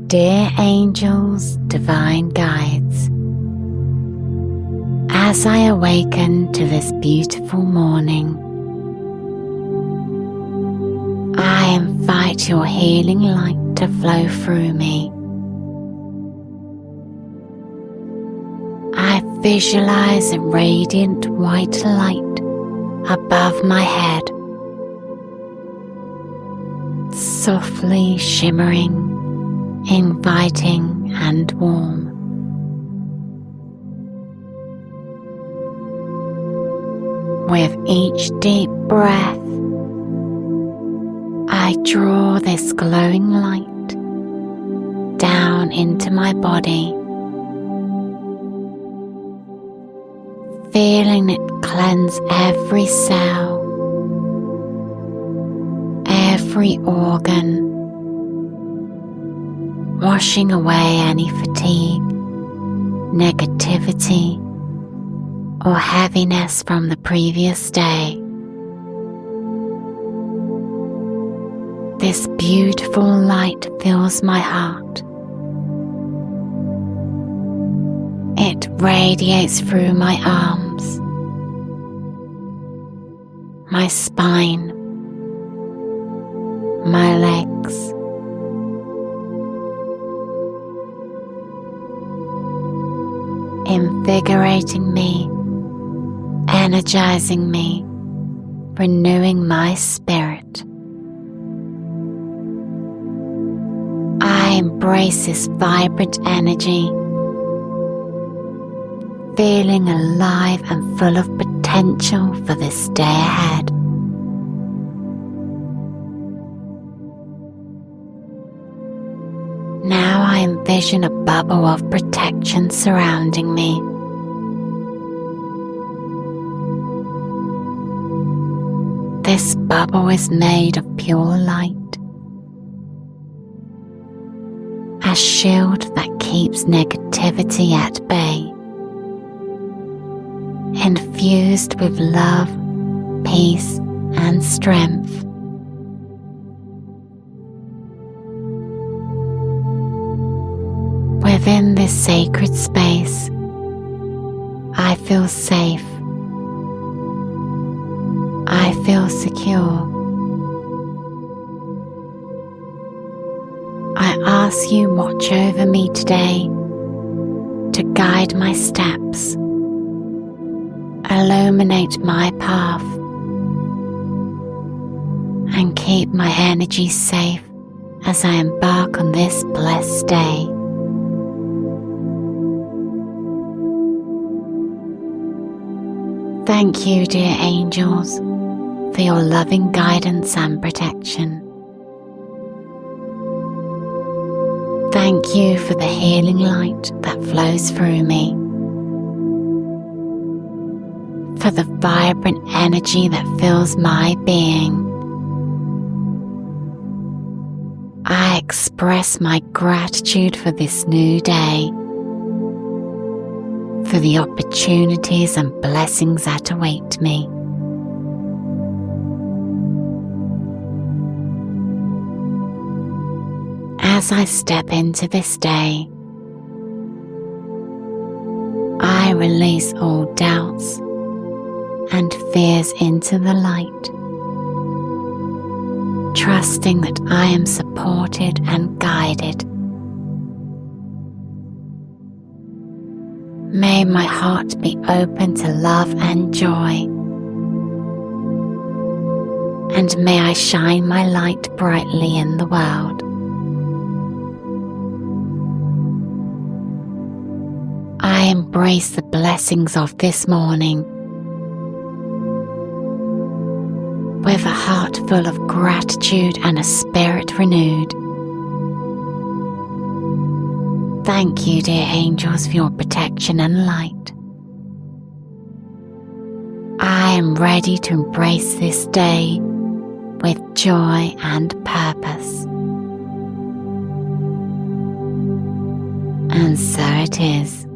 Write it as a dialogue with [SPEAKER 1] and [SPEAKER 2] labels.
[SPEAKER 1] Dear angels, divine guides, as I awaken to this beautiful morning, I invite your healing light to flow through me. I visualize a radiant white light above my head, softly shimmering, inviting and warm. With each deep breath, I draw this glowing light down into my body, feeling it cleanse every cell, every organ, washing away any fatigue, negativity, or heaviness from the previous day. This beautiful light fills my heart. It radiates through my arms, my spine, my legs, invigorating me, energizing me, renewing my spirit. I embrace this vibrant energy, feeling alive and full of potential for this day ahead. Now I envision a bubble of protection surrounding me. This bubble is made of pure light, a shield that keeps negativity at bay, infused with love, peace, and strength. Within this sacred space, I feel safe. I feel secure. I ask you watch over me today to guide my steps, illuminate my path, and keep my energy safe as I embark on this blessed day. Thank you, dear angels, for your loving guidance and protection. Thank you for the healing light that flows through me, for the vibrant energy that fills my being. I express my gratitude for this new day, for the opportunities and blessings that await me. As I step into this day, I release all doubts and fears into the light, trusting that I am supported and guided. May my heart be open to love and joy, and may I shine my light brightly in the world. I embrace the blessings of this morning with a heart full of gratitude and a spirit renewed. Thank you, dear angels, for your protection and light. I am ready to embrace this day with joy and purpose. And so it is.